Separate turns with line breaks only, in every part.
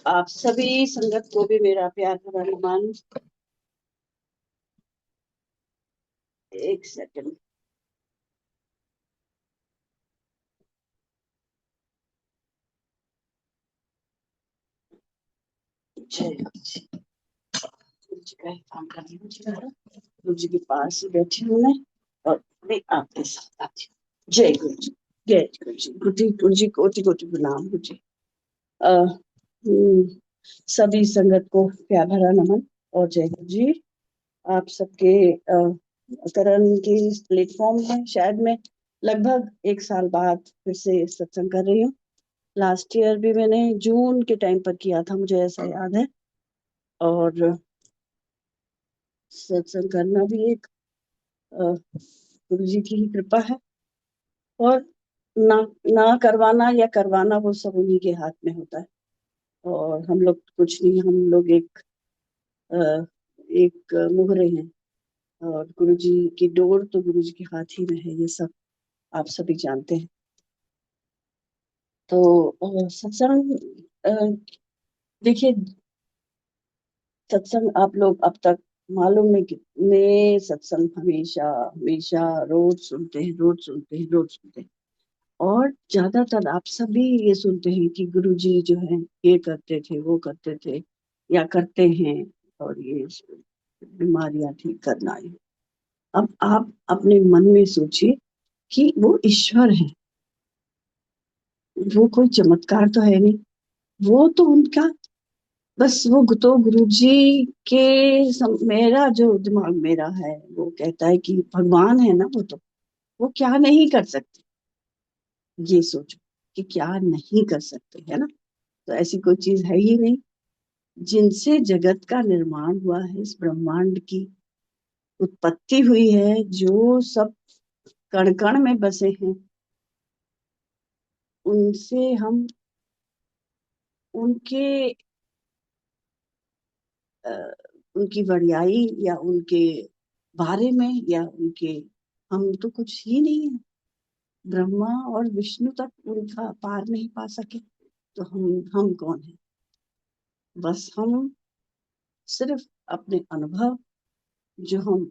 आप सभी संगत को भी मेरा प्यार भरा नमन। एक सेकंड। जय गुरु जी। गुरु जी का ही काम कर रही हूँ जी। गुरु जी के पास ही बैठी हूँ मैं और मैं आपके साथ आती हूँ। जय गुरु जी। जय गुरु जी। गुरु जी कोटि कोटि प्रणाम गुरु जी। अ, सभी संगत को प्यार भरा नमन और जय गुरु जी। आप सबके करण के इस प्लेटफॉर्म में शायद मैं लगभग 1 साल बाद फिर से सत्संग कर रही हूँ। लास्ट ईयर भी मैंने जून के टाइम पर किया था, मुझे ऐसा याद है। और सत्संग करना भी एक गुरु जी की ही कृपा है। और ना ना करवाना या करवाना वो सब उन्हीं के हाथ में होता है। और हम लोग कुछ नहीं, हम लोग अ, एक मुहरे हैं। और गुरु जी की डोर तो गुरु जी के हाथ ही में है, ये सब आप सभी जानते हैं। तो सत्संग, अ, देखिए, सत्संग आप लोग अब तक मालूम है कितने सत्संग हमेशा हमेशा रोज सुनते हैं, रोज सुनते हैं, रोज सुनते हैं। और ज्यादातर आप सभी ये सुनते हैं कि गुरु जी जो है ये करते थे, वो करते थे या करते हैं, और ये बीमारियां ठीक करना है। अब आप अपने मन में सोचिए कि वो ईश्वर है, वो कोई चमत्कार तो है नहीं। वो तो उनका बस, वो तो गुरु जी के मेरा जो दिमाग मेरा है वो कहता है कि भगवान है ना, वो क्या नहीं कर सकते। ये सोचो कि क्या नहीं कर सकते, है ना। तो ऐसी कोई चीज है ही नहीं जिनसे जगत का निर्माण हुआ है, इस ब्रह्मांड की उत्पत्ति हुई है, जो सब कण कण में बसे हैं। उनसे हम उनके अ, उनकी वड़ियाई या उनके बारे में या उनके, हम तो कुछ ही नहीं है। ब्रह्मा और विष्णु तक उनका पार नहीं पा सके, तो हम कौन है। बस हम सिर्फ अपने अनुभव जो हम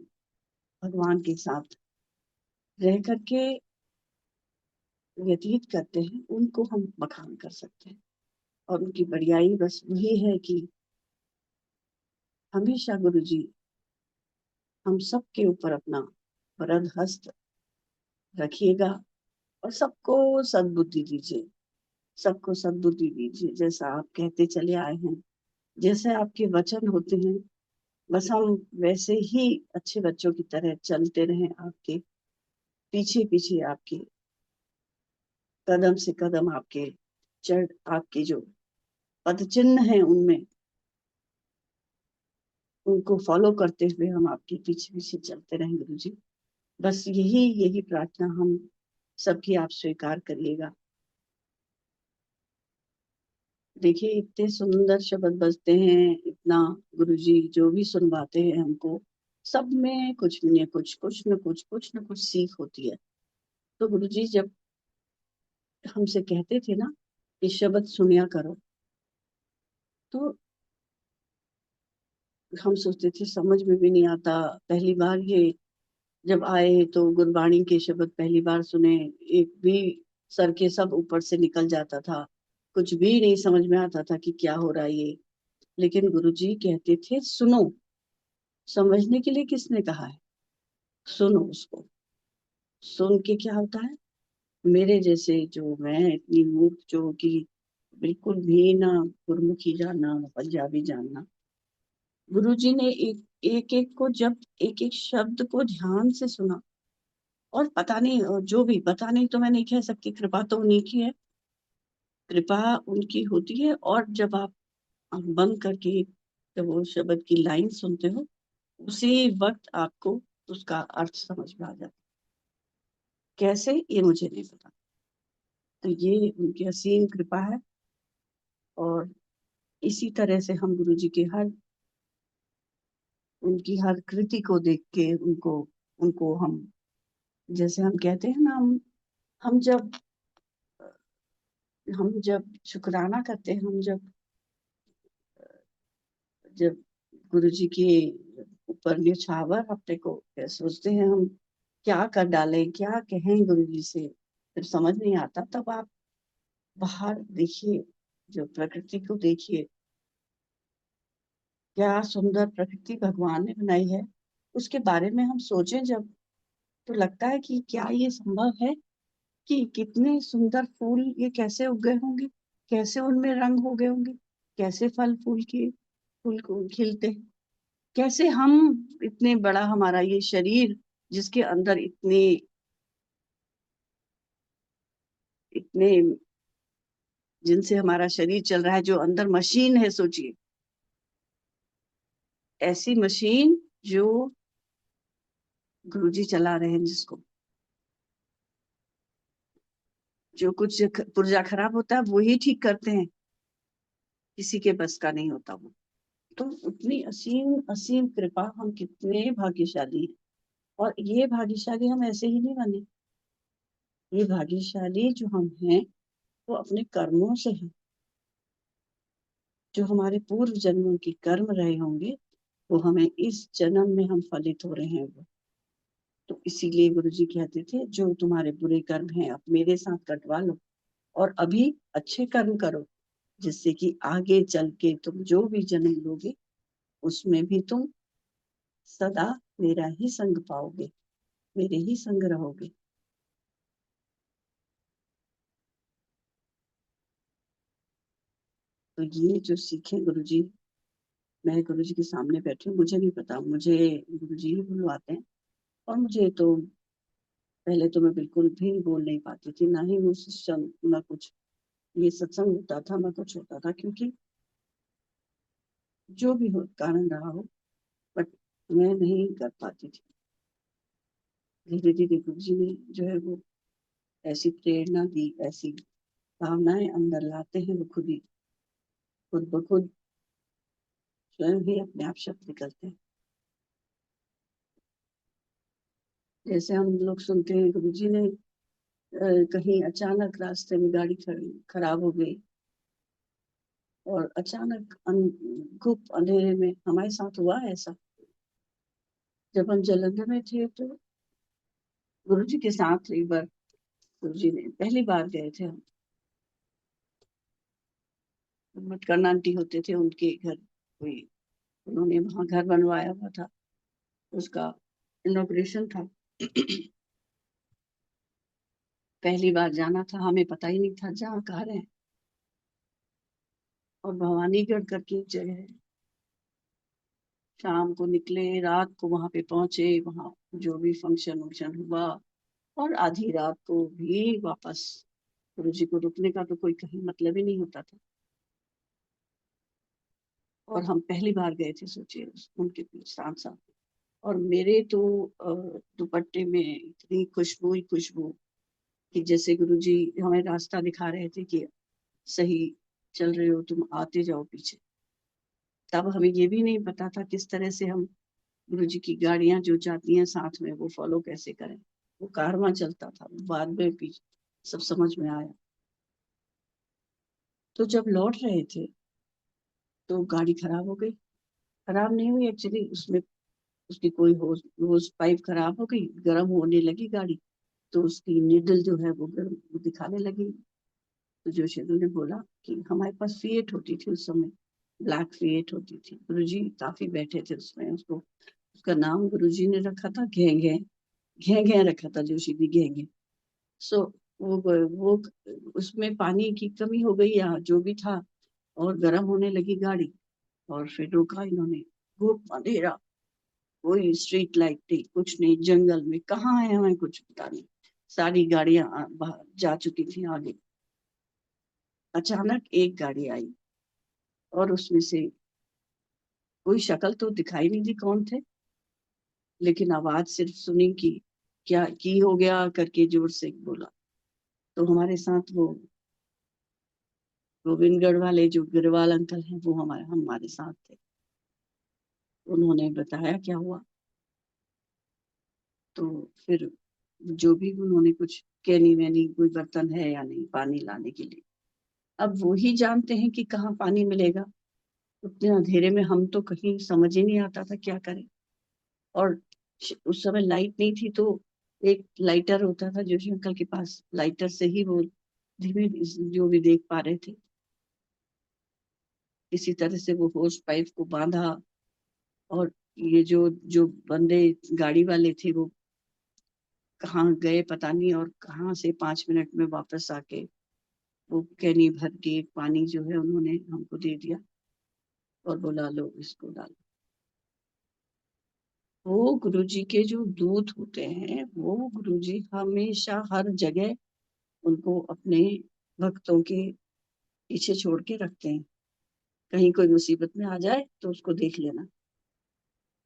भगवान के साथ रह करके व्यतीत करते हैं, उनको हम बखान कर सकते हैं। और उनकी बढ़ियाई बस वही है कि हमेशा गुरु जी हम सबके ऊपर अपना वरद हस्त रखिएगा और सबको सद्बुद्धि दीजिए। सबको सद्बुद्धि दीजिए, जैसा आप कहते चले आए हैं, जैसे आपके वचन होते हैं, बस हम वैसे ही अच्छे बच्चों की तरह चलते रहें, आपके पीछे पीछे, आपके कदम से कदम, आपके चढ़, आपके जो पद चिन्ह हैं उनमें, उनको फॉलो करते हुए हम आपके पीछे पीछे चलते रहें गुरु जी। बस यही यही प्रार्थना हम सबकी आप स्वीकार करिएगा। देखिए, इतने सुंदर शब्द बजते हैं, इतना गुरुजी जो भी सुनवाते हैं हमको, सब में कुछ न कुछ, कुछ न कुछ सीख होती है। तो गुरुजी जब हमसे कहते थे ना कि शब्द सुनिया करो, तो हम सोचते थे समझ में भी नहीं आता। पहली बार ये जब आए तो गुरबाणी के शब्द पहली बार सुने, एक भी सर के सब ऊपर से निकल जाता था, कुछ भी नहीं समझ में आता था कि क्या हो रहा है ये। लेकिन गुरुजी कहते थे सुनो। समझने के लिए किसने कहा है, सुनो उसको। सुन के क्या होता है, मेरे जैसे जो मैं इतनी मूर्ख जो कि बिल्कुल भी ना गुरमुखी जानना ना पंजाबी जानना, गुरुजी ने एक एक एक को, जब एक एक शब्द को ध्यान से सुना। और पता नहीं, जो भी पता नहीं तो मैं नहीं कह सकती, कृपा तो उन्हीं की है, कृपा उनकी होती है। और जब आप आंख बंद करके जब वो शब्द की लाइन सुनते हो, उसी वक्त आपको उसका अर्थ समझ में आ जाता है। कैसे, ये मुझे नहीं पता। तो ये उनकी असीम कृपा है। और इसी तरह से हम गुरु जी के हर, उनकी हर कृति को देख के उनको उनको हम, जैसे हम कहते हैं ना, हम जब हम जब शुक्राना करते हैं, हम जब जब गुरुजी के ऊपर न्यौछावर अपने को सोचते हैं हम क्या कर डालें, क्या कहें गुरुजी से, जब समझ नहीं आता तब आप बाहर देखिए, जो प्रकृति को देखिए, क्या सुंदर प्रकृति भगवान ने बनाई है। उसके बारे में हम सोचें जब, तो लगता है कि क्या ये संभव है कि कितने सुंदर फूल ये कैसे उग गए होंगे, कैसे उनमें रंग हो गए होंगे, कैसे फल फूल के फूल को खिलते हैं, कैसे हम इतने बड़ा हमारा ये शरीर जिसके अंदर इतने इतने जिनसे हमारा शरीर चल रहा है, जो अंदर मशीन है, सोचिए ऐसी मशीन जो गुरुजी चला रहे हैं, जिसको जो कुछ पुर्जा खराब होता है वो ही ठीक करते हैं, किसी के बस का नहीं होता वो। तो उतनी असीम असीम कृपा, हम कितने भाग्यशाली हैं। और ये भाग्यशाली हम ऐसे ही नहीं बने, ये भाग्यशाली जो हम हैं वो अपने कर्मों से हैं, जो हमारे पूर्व जन्मों के कर्म रहे होंगे वो हमें इस जन्म में हम फलित हो रहे हैं वो। तो इसीलिए गुरुजी कहते थे जो तुम्हारे बुरे कर्म हैं अब मेरे साथ कटवा लो और अभी अच्छे कर्म करो, जिससे कि आगे चल के तुम जो भी जन्म लोगे उसमें भी तुम सदा मेरा ही संग पाओगे, मेरे ही संग रहोगे। तो ये जो सीखे गुरुजी, मैं गुरुजी के सामने बैठी हूँ, मुझे नहीं पता, मुझे गुरुजी ही बुलवाते हैं। और मुझे तो पहले तो मैं बिल्कुल भी बोल नहीं पाती थी, ना ही वो सत्संग, ना कुछ ये सत्संग होता था, ना कुछ होता था, क्योंकि जो भी हो कारण रहा हो, बट मैं नहीं कर पाती थी। धीरे धीरे गुरुजी ने जो है वो ऐसी प्रेरणा दी, ऐसी भावनाएं अंदर लाते हैं, वो खुद ही खुद ब खुद स्वयं ही अपने आप शब्द निकलते हैं। जैसे हम लोग सुनते हैं गुरुजी ने कहीं अचानक रास्ते में गाड़ी खराब हो गई और अचानक गुप्त अंधेरे में, हमारे साथ हुआ है ऐसा। जब हम जालंधर में थे तो गुरुजी के साथ एक बार, गुरुजी ने पहली बार गए थे हम, मटकरना आंटी होते थे उनके घर, कोई उन्होंने वहां घर बनवाया हुआ था, उसका इनॉग्रेशन था। पहली बार जाना था, हमें पता ही नहीं था जहाँ कह रहे हैं। और भवानीगढ़ करके एक जगह है, शाम को निकले, रात को वहां पे पहुंचे, वहां जो भी फंक्शन वंक्शन हुआ, और आधी रात को भी वापस। गुरुजी को रुकने का तो कोई कहीं मतलब ही नहीं होता था। और हम पहली बार गए थे, सोचिए उनके बीच साथ साथ। और मेरे तो दुपट्टे में इतनी खुशबू ही खुशबू, कि जैसे गुरुजी हमें रास्ता दिखा रहे थे कि सही चल रहे हो तुम, आते जाओ पीछे। तब हमें ये भी नहीं पता था किस तरह से हम गुरुजी की गाड़ियां जो जाती हैं साथ में वो फॉलो कैसे करें। वो कारवां चलता था, बाद में पीछे सब समझ में आया। तो जब लौट रहे थे तो गाड़ी खराब हो गई। खराब नहीं हुई एक्चुअली, उसमें उसकी कोई होस होस पाइप खराब हो गई, गर्म होने लगी गाड़ी, तो उसकी निडल जो है वो गर्म दिखाने लगी। तो जोशी ने बोला कि हमारे पास फिएट होती थी उस समय, ब्लैक फिएट होती थी, गुरुजी काफी बैठे थे उसमें, उसको उसका नाम गुरुजी ने रखा था घेंगे, घेंगे रखा था जोशी भी, घेंगे। सो वो उसमें पानी की कमी हो गई या जो भी था, और गर्म होने लगी गाड़ी। और फिर रोका इन्होंने, खूब अंधेरा, कोई स्ट्रीट लाइट नहीं, कुछ नहीं, जंगल में कहाँ है हमें कुछ पता नहीं, सारी गाड़ियां बाहर जा चुकी थी आगे। अचानक एक गाड़ी आई और उसमें से कोई शक्ल तो दिखाई नहीं दी कौन थे, लेकिन आवाज सिर्फ सुनी कि क्या की हो गया करके जोर से बोला। तो हमारे साथ वो गोविंदगढ़ वाले जो गिरवाल अंकल हैं वो हमारे हमारे साथ थे। उन्होंने बताया क्या हुआ। तो फिर जो भी उन्होंने कुछ, कैनी वैनी कोई बर्तन है या नहीं पानी लाने के लिए, अब वो ही जानते हैं कि कहाँ पानी मिलेगा। उतने अंधेरे में हम तो कहीं समझ ही नहीं आता था क्या करें। और उस समय लाइट नहीं थी, तो एक लाइटर होता था जोशी अंकल के पास, लाइटर से ही वो धीमे जो भी देख पा रहे थे। इसी तरह से वो होस पाइप को बांधा, और ये जो जो बंदे गाड़ी वाले थे वो कहाँ गए पता नहीं, और कहाँ से 5 मिनट में वापस आके वो कैनी भर के पानी जो है उन्होंने हमको दे दिया और बोला लो इसको डालो। वो गुरुजी के जो दूत होते हैं, वो गुरुजी हमेशा हर जगह उनको अपने भक्तों के पीछे छोड़ के रखते हैं। कहीं कोई मुसीबत में आ जाए तो उसको देख लेना।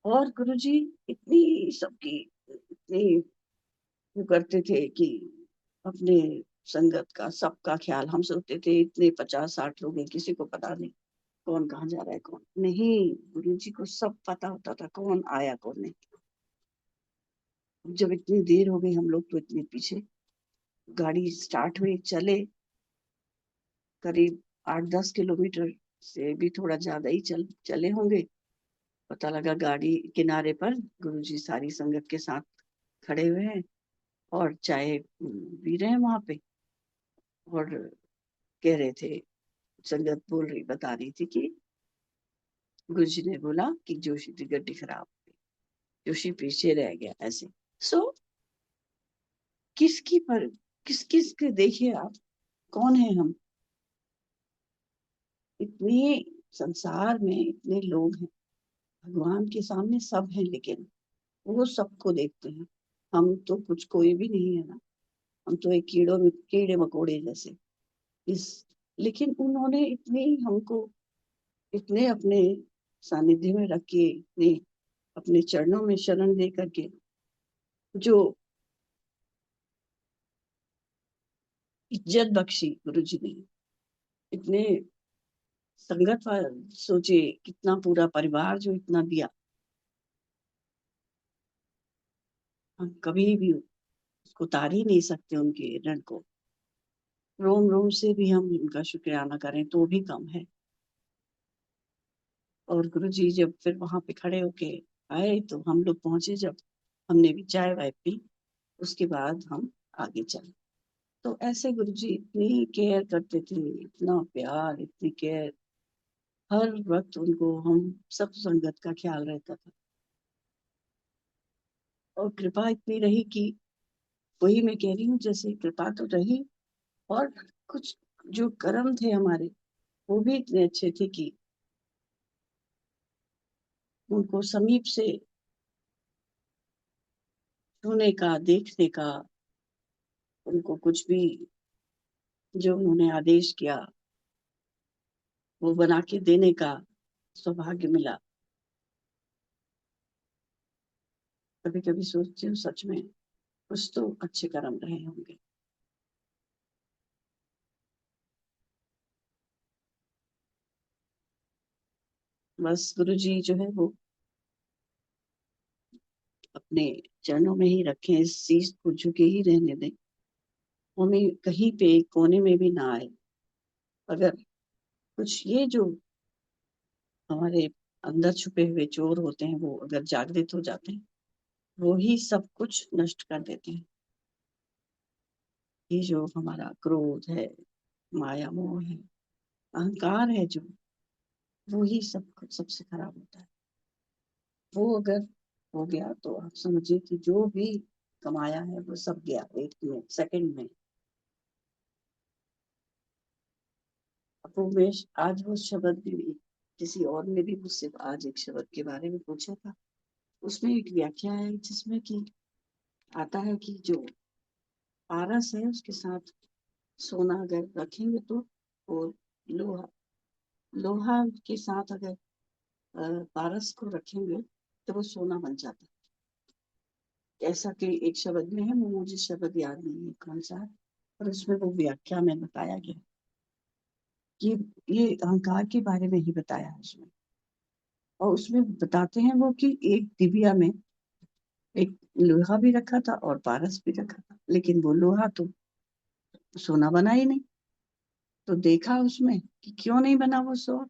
और गुरुजी इतनी सबकी इतनी वो करते थे कि अपने संगत का सबका ख्याल। हम सोचते थे इतने 50-60 लोग हैं, किसी को पता नहीं कौन कहाँ जा रहा है, कौन नहीं। गुरुजी को सब पता होता था कौन आया कौन नहीं। जब इतनी देर हो गई, हम लोग तो इतने पीछे, गाड़ी स्टार्ट हुई, चले करीब 8-10 किलोमीटर से भी थोड़ा ज्यादा ही चले होंगे। पता लगा गाड़ी किनारे पर गुरुजी सारी संगत के साथ खड़े हुए हैं और चाय पी रहे हैं वहां पे। और कह रहे थे, संगत बोल रही बता रही थी कि गुरुजी ने बोला कि जोशी की गड्डी खराब हो गई, जोशी पीछे रह गया ऐसे। सो किसकी पर किस किस के देखिए आप, कौन है हम। इतने संसार में इतने लोग हैं, भगवान के सामने सब हैं, लेकिन वो सबको देखते हैं। हम तो कुछ कोई भी नहीं है ना, हम तो एक कीड़े मकोड़े जैसे। इस लेकिन उन्होंने इतनी हमको, इतने अपने सानिध्य में रख के, इतने अपने चरणों में शरण दे करके जो इज्जत बख्शी गुरु जी ने। इतने संगत सोचे, कितना पूरा परिवार जो इतना दिया, हम कभी भी उसको उतार ही नहीं सकते उनके ऋण को। रोम रोम से भी हम उनका शुक्राना करें तो भी कम है। और गुरु जी जब फिर वहां पे खड़े होके आए तो हम लोग पहुंचे, जब हमने भी चाय वाय पी, उसके बाद हम आगे चले। तो ऐसे गुरु जी इतनी केयर करते थे, इतना प्यार, इतनी केयर, हर वक्त उनको हम सब संगत का ख्याल रहता था। और कृपा इतनी रही कि, वही मैं कह रही हूँ, जैसे कृपा तो रही, और कुछ जो कर्म थे हमारे वो भी इतने अच्छे थे कि उनको समीप से छूने का, देखने का, उनको कुछ भी जो उन्होंने आदेश किया वो बना के देने का सौभाग्य मिला। कभी कभी सोचती हूँ सच में कुछ तो अच्छे कर्म रहे होंगे। बस गुरु जी जो है वो अपने चरणों में ही रखें, इस चीज को झुके ही रहने दें, हमें कहीं पे कोने में भी ना आए। अगर कुछ ये जो हमारे अंदर छुपे हुए चोर होते हैं वो अगर जागृत हो जाते हैं, वो ही सब कुछ नष्ट कर देते हैं। ये जो हमारा क्रोध है, माया मोह है, अहंकार है, जो वो ही सब कुछ सबसे खराब होता है। वो अगर हो गया तो आप समझिए कि जो भी कमाया है वो सब गया एक में, सेकंड में। अब वो मैं आज वो शब्द भी, किसी और ने भी मुझसे आज एक शब्द के बारे में पूछा था, उसमें एक व्याख्या है जिसमें कि आता है कि जो पारस है उसके साथ सोना अगर रखेंगे तो, वो लोहा, लोहा के साथ अगर पारस को रखेंगे तो वो सोना बन जाता है। ऐसा कि एक शब्द में है, वो मुझे शब्द याद नहीं है कौन सा है, और उसमें वो व्याख्या में बताया गया कि ये अहंकार के बारे में ही बताया है उसमें। और उसमें बताते हैं वो कि एक दिव्या में एक लोहा भी रखा था और पारस भी रखा था, लेकिन वो लोहा तो सोना बना ही नहीं। तो देखा उसमें कि क्यों नहीं बना वो सोना,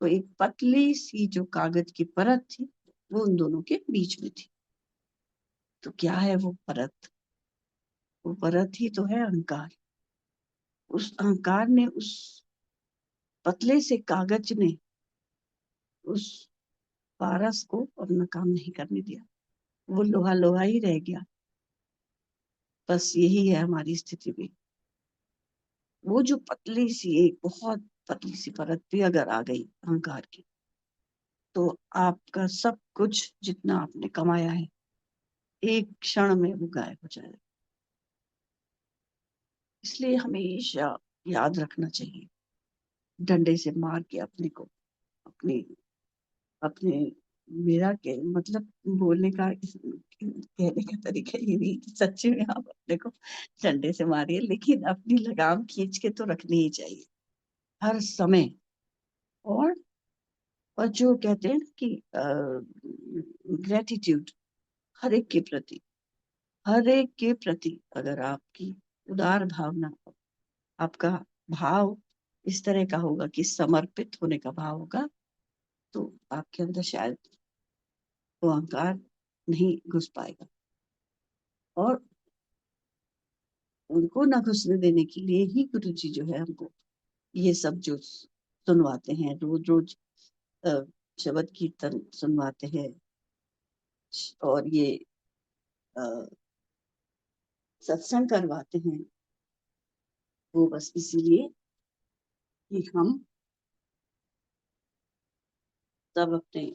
तो एक पतली सी जो कागज की परत थी वो उन दोनों के बीच में थी। तो क्या है वो परत? वो परत ही तो है अहंकार। उस अहंकार ने, उस पतले से कागज ने उस पारस को अपना काम नहीं करने दिया। वो लोहा लोहा ही रह गया। बस यही है हमारी स्थिति भी। वो जो पतली सी, एक बहुत पतली सी परत भी अगर आ गई अहंकार की, तो आपका सब कुछ जितना आपने कमाया है एक क्षण में वो गायब हो जाएगा। इसलिए हमेशा याद रखना चाहिए, डंडे से मार के अपने को, अपने अपने मेरा के मतलब बोलने का कहने का तरीका ये नहीं कि सच्ची में आप अपने को डंडे से मारिए, लेकिन अपनी लगाम खींच के तो रखनी ही चाहिए हर समय। और और जो कहते हैं कि ग्रेटिट्यूड, हर एक के प्रति, हर एक के प्रति अगर आपकी उदार भावना, आपका भाव इस तरह का होगा कि समर्पित होने का भाव होगा, तो आपके अंदर शायद वो अहंकार नहीं घुस पाएगा। और उनको न घुसने देने के लिए ही गुरु जी जो है हमको ये सब जो सुनवाते हैं, रोज रोज अ, शबद कीर्तन सुनवाते हैं, और ये अ, सत्संग करवाते हैं, वो बस इसीलिए कि हम सब अपने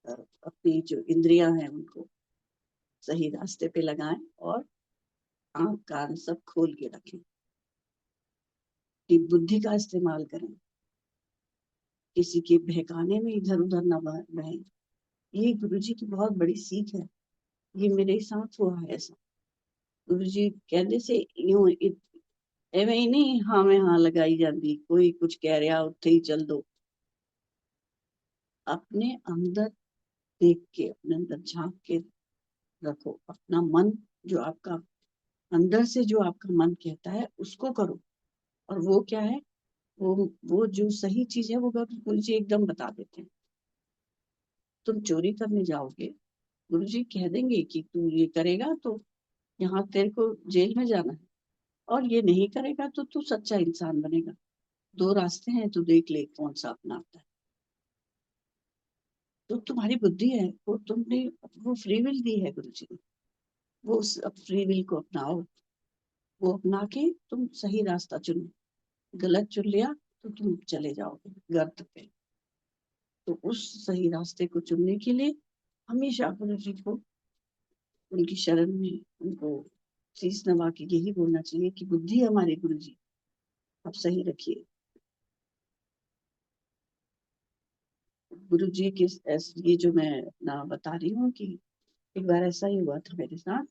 अपनी जो इंद्रियां हैं उनको सही रास्ते पे लगाएं, और आंख कान सब खोल के रखें, कि बुद्धि का इस्तेमाल करें, किसी के बहकाने में इधर उधर न बहें। ये गुरु जी की बहुत बड़ी सीख है। ये मेरे साथ हुआ है ऐसा। गुरु जी कहने से यूं एवं ही नहीं हाँ में हाँ लगाई जाती, कोई कुछ कह रहा उत्थे ही चल दो। अपने अंदर देख के, अपने अंदर झांक के रखो अपना मन, जो आपका अंदर से जो आपका मन कहता है उसको करो। और वो क्या है, वो जो सही चीज है वो गुरु जी एकदम बता देते हैं। तुम चोरी करने जाओगे, गुरु जी कह देंगे कि तू ये करेगा तो यहाँ तेरे को जेल में जाना है, और ये नहीं करेगा तो तू सच्चा इंसान बनेगा। दो रास्ते हैं, तू देख ले कौन सा अपनाता है। तो तुम्हारी बुद्धि है, वो तुमने वो फ्री विल दी है गुरु जी ने, वो उस फ्री विल को अपनाओ। वो अपना के तुम सही रास्ता चुनो। गलत चुन लिया तो तुम चले जाओगे गर्त पे। तो उस सही रास्ते को चुनने के लिए हमेशा गुरु जी को, उनकी शरण में उनको शीश नवा के यही बोलना चाहिए कि बुद्धि हमारे गुरु जी आप सही रखिए। गुरु जी के ये जो मैं अपना बता रही हूँ कि एक बार ऐसा ही हुआ था मेरे साथ।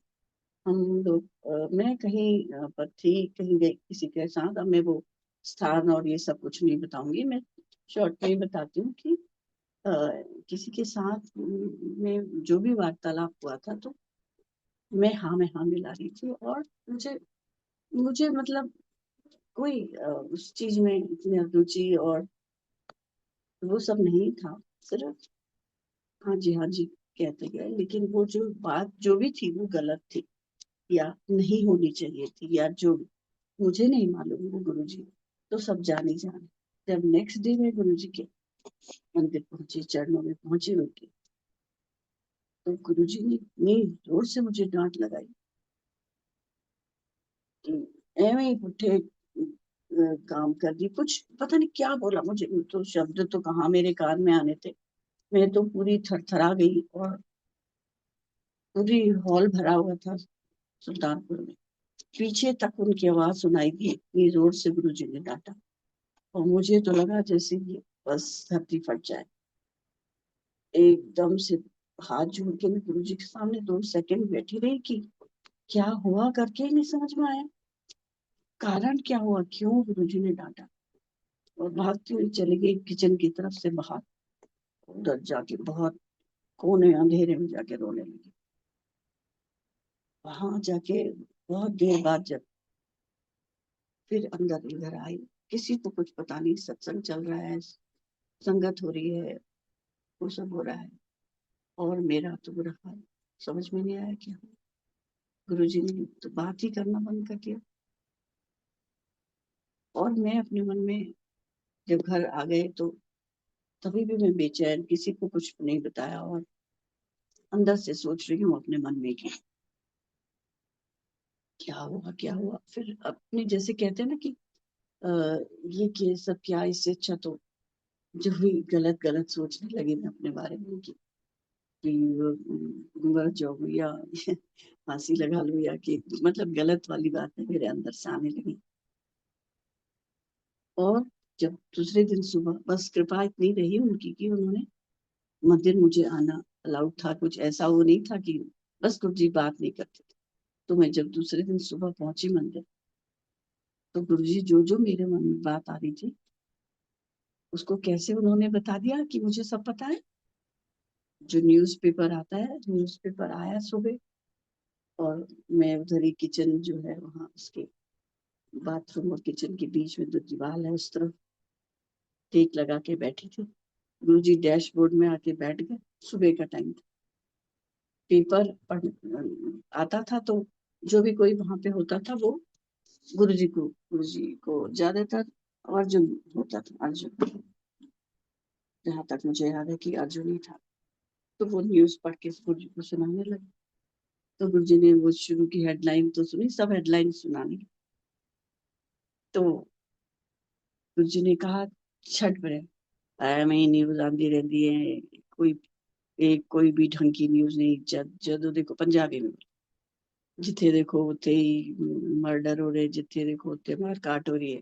हम लोग मैं कहीं पर थी, कहीं गई किसी के साथ। अब मैं वो स्थान और ये सब कुछ नहीं बताऊंगी, मैं शॉर्ट में ही बताती हूँ कि अ, किसी के साथ में जो भी वार्तालाप हुआ था, तो मैं हाँ मिला रही थी, और मुझे मुझे मतलब कोई उस चीज में इतनी रुचि और वो सब नहीं था। सिर्फ हाँ जी कहते गए, लेकिन वो जो बात जो भी थी वो गलत थी, या नहीं होनी चाहिए थी, या जो मुझे नहीं मालूम, वो गुरु जी तो सब जान ही जाने। जब नेक्स्ट डे में गुरु जी के मंदिर पहुंची, चरणों में पहुंची उनके, तो गुरु जी ने इतनी जोर से मुझे डांट लगाई कि एवं ही पुट्ठे काम कर दी, कुछ पता नहीं क्या बोला मुझे, तो शब्द तो कहाँ मेरे कान में आने थे। मैं तो पूरी थरथरा गई, और पूरी हॉल भरा हुआ था सुल्तानपुर में, पीछे तक उनकी आवाज सुनाई दी, इतनी जोर से गुरु जी ने डांटा। और मुझे तो लगा जैसे कि बस धरती फट जाए। एकदम से हाथ जोड़ के मैं गुरु जी के सामने 2 सेकंड बैठी रही कि क्या हुआ करके ही नहीं समझ में आया, कारण क्या हुआ, क्यों गुरु जी ने डांटा। और भागती हुई चली गई किचन की तरफ से बाहर, उधर जाके बहुत कोने अंधेरे में जाके रोने लगी। वहां जाके बहुत देर बाद जब फिर अंदर इधर आई, किसी को कुछ पता नहीं सत्संग चल रहा है, संगत हो रही है, वो सब हो रहा है, और मेरा तो बुरा हाल। समझ में नहीं आया क्या। गुरुजी ने तो बात ही करना बंद कर दिया, और मैं अपने मन में जब घर आ गए तो तभी भी मैं बेचैन, किसी को कुछ नहीं बताया, और अंदर से सोच रही हूँ अपने मन में कि क्या हुआ क्या हुआ। फिर अपने जैसे कहते हैं ना कि आ, ये सब क्या, इससे अच्छा तो जो भी गलत गलत सोचने लगी मैं अपने बारे में कि मर जाऊं, या फांसी लगा लूं, या कि मतलब गलत वाली बातें मेरे अंदर से आने लगी। और जब दूसरे दिन सुबह, बस कृपा इतनी रही उनकी कि उन्होंने मंदिर मुझे आना अलाउड था, कुछ ऐसा वो नहीं था कि बस गुरु जी बात नहीं करते थे। तो मैं जब दूसरे दिन सुबह पहुंची मंदिर, तो गुरु जी जो जो मेरे मन में बात आ रही थी उसको कैसे उन्होंने बता दिया कि मुझे सब पता है। जो न्यूज़पेपर आता है, न्यूज़पेपर आया सुबह, और मैं उधर ही किचन जो है वहां, उसके बाथरूम और किचन के बीच में जो दीवार है उस तरफ टेक लगा के बैठी थी। गुरुजी डैशबोर्ड में आके बैठ गए। सुबह का टाइम था, पेपर पढ़ आता था, तो जो भी कोई वहां पे होता था वो गुरुजी को ज्यादातर अर्जुन होता था, अर्जुन, जहां तक मुझे याद है कि अर्जुन ही था। तो वो न्यूज पढ़ के गुरुजी को सुनाने लगे। तो गुरुजी ने वो शुरू की हेडलाइन तो सुनी, सब हेडलाइन सुनानी। तो गुरुजी ने कहा, छठ बड़े ਐਵੇਂ ਹੀ न्यूज आती रहती है, कोई एक कोई भी ढंग की न्यूज नहीं। ਜਦੋਂ देखो पंजाबी में, जिथे देखो उथे ही मर्डर हो रहे, जिथे देखो उथे मार काट हो रही है।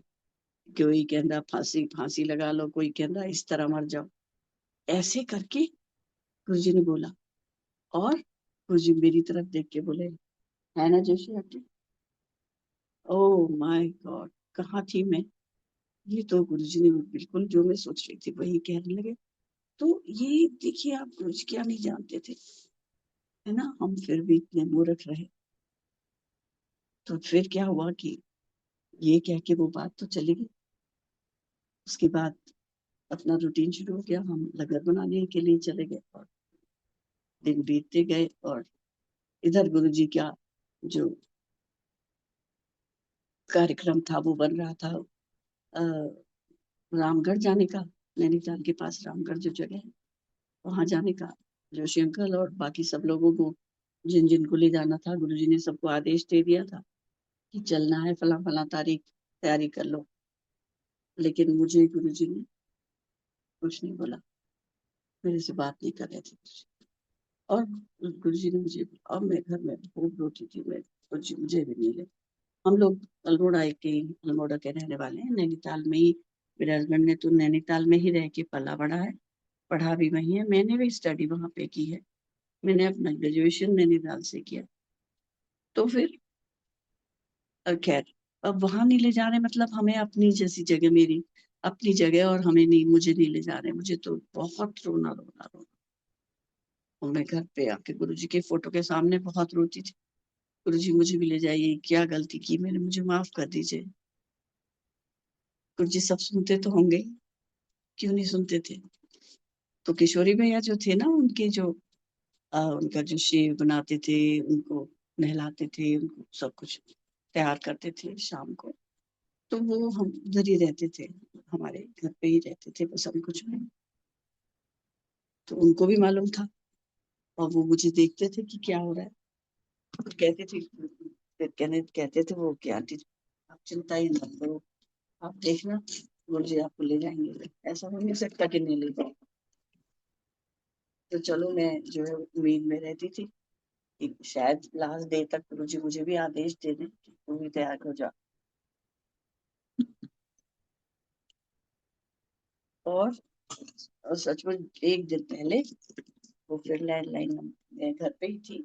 कोई कहता फांसी फांसी लगा लो, कोई कहता इस तरह मर जाओ। ऐसे करके गुरुजी ने बोला, और गुरुजी मेरी तरफ देख के बोले, है ना Joshi aunty. Oh my God, कहाँ थी मैं। ये तो गुरुजी ने बिल्कुल जो मैं सोच रही थी वही कहने लगे। तो ये देखिए, आप कुछ क्या नहीं जानते थे, है ना, हम फिर भी इतने मूर्ख रहे। तो फिर क्या हुआ कि ये कह के वो बात तो चली गई। उसके बाद अपना रूटीन शुरू हो गया, हम लंगर बनाने के लिए चले गए, और दिन बीतते गए। और इधर गुरुजी का जो कार्यक्रम था वो बन रहा था, रामगढ़ जाने का। नैनीताल के पास रामगढ़ जो जगह है, वहां जाने का। जोशी अंकल और बाकी सब लोगों को, जिन जिन को ले जाना था, गुरुजी ने सबको आदेश दे दिया था कि चलना है, फला फला तारीख, तैयारी कर लो। लेकिन मुझे गुरुजी ने कुछ नहीं बोला, मेरे से बात नहीं कर रहे थे। और गुरुजी ने मुझे, अब मैं घर में खूब रोती थी, मैं गुरुजी मुझे भी नहीं ले। हम लोग अल्मोड़ा के रहने वाले हैं, नैनीताल में ही। मेरे हस्बैंड ने तो नैनीताल में ही रह के पला बड़ा है, पढ़ा भी वही है, मैंने भी स्टडी वहां पे की है। मैंने अपना ग्रेजुएशन नैनीताल से किया। तो फिर खैर, अब वहां नहीं ले जा रहे, मतलब हमें अपनी जैसी जगह, मेरी अपनी जगह, और हमें नहीं, मुझे नहीं ले जा रहे। मुझे तो बहुत रोना रोना रोना। और मैं घर पे आके गुरुजी के फोटो के सामने बहुत रोती थी, गुरुजी मुझे भी ले जाइए, क्या गलती की मैंने, मुझे माफ कर दीजिए। गुरुजी सब सुनते तो होंगे, क्यों नहीं सुनते थे। तो किशोरी भैया जो थे ना, उनके जो उनका जो शेव बनाते थे, उनको नहलाते थे, उनको सब कुछ तैयार करते थे शाम को। तो वो हम उधर ही रहते थे, हमारे घर पे ही रहते थे, बस हम कुछ में। तो उनको भी मालूम था, और वो मुझे देखते थे कि क्या हो रहा है। तो कहते थे, फिर कहते थे वो कि आंटी आप चिंता ही मत करो, आप देखना, गुरुजी आपको ले जाएंगे। ऐसा हो नहीं सकता कि नहीं ले जाए। तो चलो, मैं जो है उम्मीद में रहती थी कि शायद लास्ट डे तक गुरुजी मुझे भी आदेश दे दें कि तुम भी तैयार हो जाओ। और, और सचमुच एक दिन पहले वो फिर लैंडलाइन, मैं घर पे ही थी,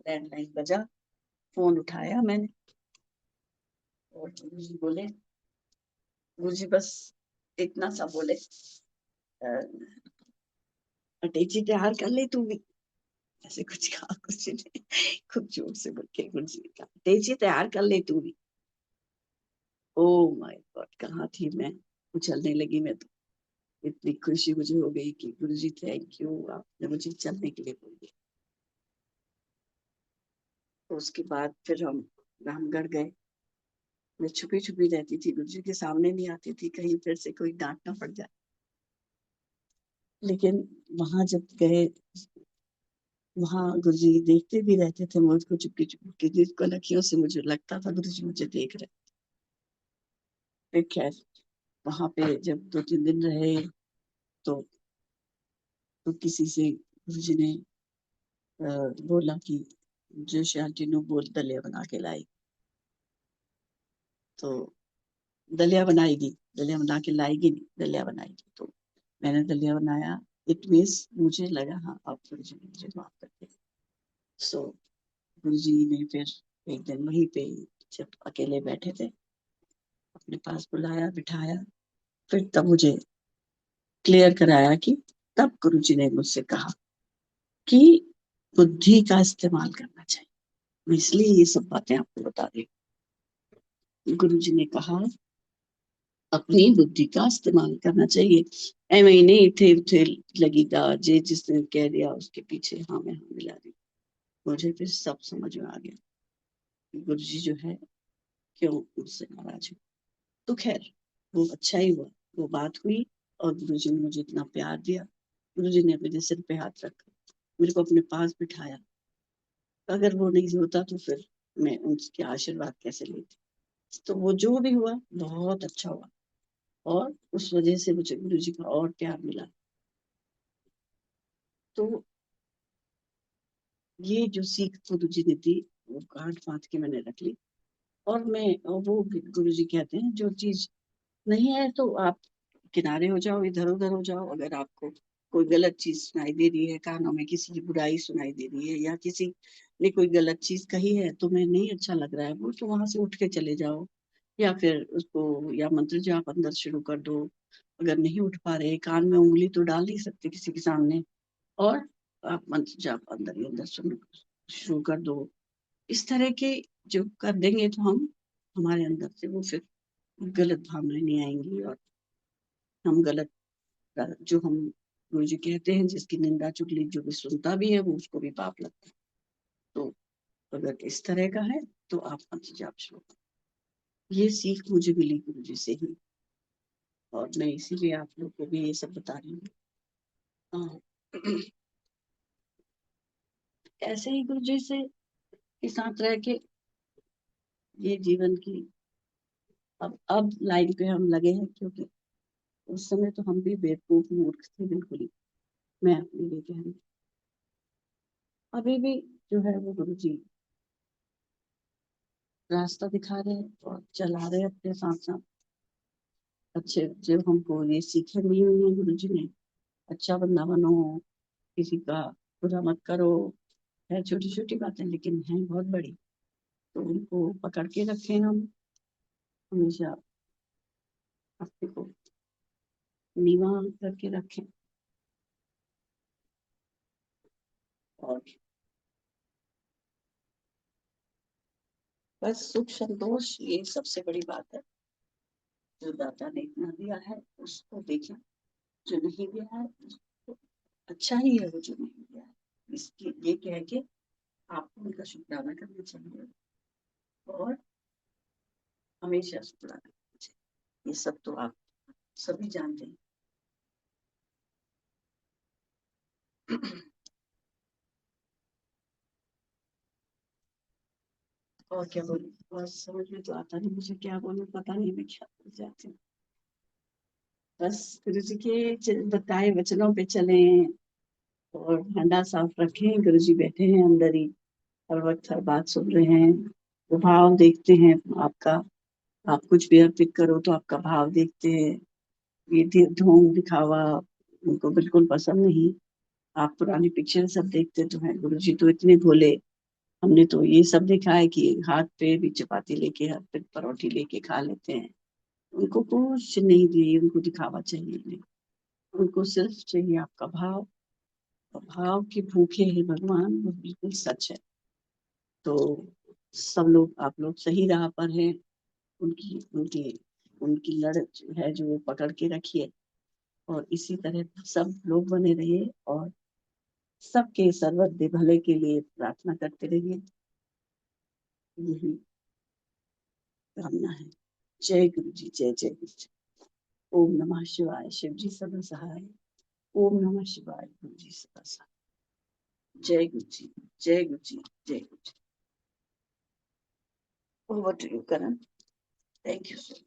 लैंडलाइन बजा, फोन उठाया मैंने, और गुरुजी बोले, गुरुजी बस इतना सा बोले, अटैची तैयार कर ले तू भी। ऐसे कुछ कहा, कुछ नहीं, खूब जोर से बोल के गुरुजी ने कहा, अटैची तैयार कर ले तू भी। ओ माय गॉड, कहाँ थी मैं। उछलने लगी मैं तो। इतनी खुशी मुझे हो गई कि गुरुजी थैंक यू, आपने मुझे चलने के लिए बोल दिया। तो उसके बाद फिर हम रामगढ़ गए। मैं छुपी छुपी रहती थी, गुरुजी के सामने नहीं आती थी, कहीं फिर से कोई डांट ना पड़ जाए। लेकिन वहां जब गए, वहां गुरुजी देखते भी रहते थे मुझको चुपके चुपके, जिसको लड़कियों से मुझे लगता था गुरुजी मुझे देख रहे। फिर खैर वहां पे जब 2-3 दिन रहे तो किसी से गुरुजी ने बोला कि जोशी आंटी नु बोल दलिया बना के लाई। तो दलिया बनाएगी, दलिया बना के लाएगी, नहीं दलिया बनाएगी। तो मैंने दलिया बनाया। इट मीन्स मुझे लगा हाँ अब गुरुजी ने मुझे माफ कर दिया। सो गुरुजी ने फिर एक दिन वहीं पे जब अकेले बैठे थे अपने पास बुलाया, बिठाया। फिर तब मुझे क्लियर कराया कि तब गुरुजी ने मुझसे कहा कि बुद्धि का इस्तेमाल करना चाहिए। मैं इसलिए ये सब बातें आपको बता रही हूँ। गुरुजी ने कहा अपनी बुद्धि का इस्तेमाल करना चाहिए। एवं नहीं इथे उथे लगेगा, जे जिसने कह दिया उसके पीछे हाँ मैं हाँ मिला दी। मुझे फिर सब समझ में आ गया कि गुरुजी जो है क्यों मुझसे नाराज है। तो खैर वो अच्छा ही हुआ, वो बात हुई और गुरुजी ने मुझे इतना प्यार दिया। गुरुजी ने मेरे सिर पे हाथ रखा, मेरे को अपने पास बिठाया। अगर वो नहीं होता तो फिर मैं उनके आशीर्वाद कैसे लेती। तो वो जो भी हुआ बहुत अच्छा हुआ और उस वजह से मुझे गुरुजी का और प्यार मिला। तो ये जो सीख गुरुजी ने दी वो गांठ बांध के मैंने रख ली। और वो गुरुजी कहते हैं जो चीज नहीं है तो आप किनारे हो जाओ, इधर उधर हो जाओ। अगर आपको कोई गलत चीज सुनाई दे रही है, कानों में किसी की बुराई सुनाई दे रही है या किसी ने कोई गलत चीज कही है, तुम्हें नहीं अच्छा लग रहा है वो, तो वहां से उठ के चले जाओ। या फिर उसको या मंत्र जाप अंदर शुरू कर दो। अगर नहीं उठ पा रहे, कान में उंगली तो डाल नहीं सकते किसी के सामने, और आप मंत्र जाप अंदर ही अंदर शुरू शुरू कर दो। इस तरह के जो कर देंगे तो हम हमारे अंदर से वो फिर गलत भावनाएं नहीं आएंगी। और हम गलत जो हम गुरु जी कहते हैं जिसकी निंदा चुगली जो भी सुनता भी है वो उसको भी पाप लगता है। तो अगर इस तरह का है तो आप मंत्र जाप शुरू करो। ये सीख मुझे मिली गुरु जी से ही, और मैं इसीलिए आप लोग को भी ये सब बता रही हूँ। ऐसे ही गुरु जी से के साथ रह के ये जीवन की अब लाइन पे हम लगे हैं, क्योंकि उस समय तो हम भी बेवकूफ मूर्ख थे बिल्कुल ही। मैं अपने लिए कह रही हूँ। अभी भी जो है वो गुरु जी रास्ता दिखा रहे हैं और चला रहे हैं अपने साथ साथ। अच्छे जो हमको ये सीखें मिली हुई है गुरु जी ने, अच्छा बंदा बनो, किसी का बुरा मत करो। है छोटी छोटी बातें लेकिन हैं बहुत बड़ी। तो उनको पकड़ के रखें हम हमेशा, अपने को नीवा करके रखें। और बस सुख संतोष ये सबसे बड़ी बात है। जो दाता ने इतना दिया है उसको देखें, जो नहीं दिया है उसको अच्छा ही है वो जो नहीं दिया है। इसके ये कह के आपको उनका शुक्राना करना चाहिए और हमेशा शुक्राना करना चाहिए। ये सब तो आप सभी जानते हैं। और क्या बोलूं, बस समझ में तो आता नहीं मुझे क्या बोलूं, पता नहीं मैं क्या बोल जाती हूँ। बस गुरु जी के बताए वचनों पे चलें और हंडा साफ रखें। गुरु जी बैठे हैं अंदर ही, हर वक्त हर बात सुन रहे हैं। वो भाव देखते हैं आपका। आप कुछ भी अर्पित करो तो आपका भाव देखते हैं। ये ढोंग दिखावा उनको बिल्कुल पसंद नहीं। आप पुरानी पिक्चर सब देखते तो हैं, गुरु जी तो इतने भोले। हमने तो ये सब देखा है कि हाथ पे भी चपाती लेके, हाथ पे परोठी लेके खा लेते हैं। उनको कुछ नहीं चाहिए, उनको दिखावा चाहिए नहीं। उनको सिर्फ चाहिए आपका भाव। और भाव के भूखे हैं भगवान, वो बिल्कुल सच है। तो सब लोग आप लोग सही राह पर हैं। उनकी उनकी उनकी लड़ जो है जो वो पकड़ के रखिए, और इसी तरह सब लोग बने रहिए और सबके सर्वत्र भले के लिए प्रार्थना करते रहिए, यही कामना है। जय गुरु जी, जय जय गुरु जी। ओम नमः शिवाय। शिव जी सदा सहाय। ओम नमः शिवाय। गुरु जी सदा सहाय। जय गुरु जी, जय गुरु जी, जय Guru ji. Over to you Karan. Thank you so much.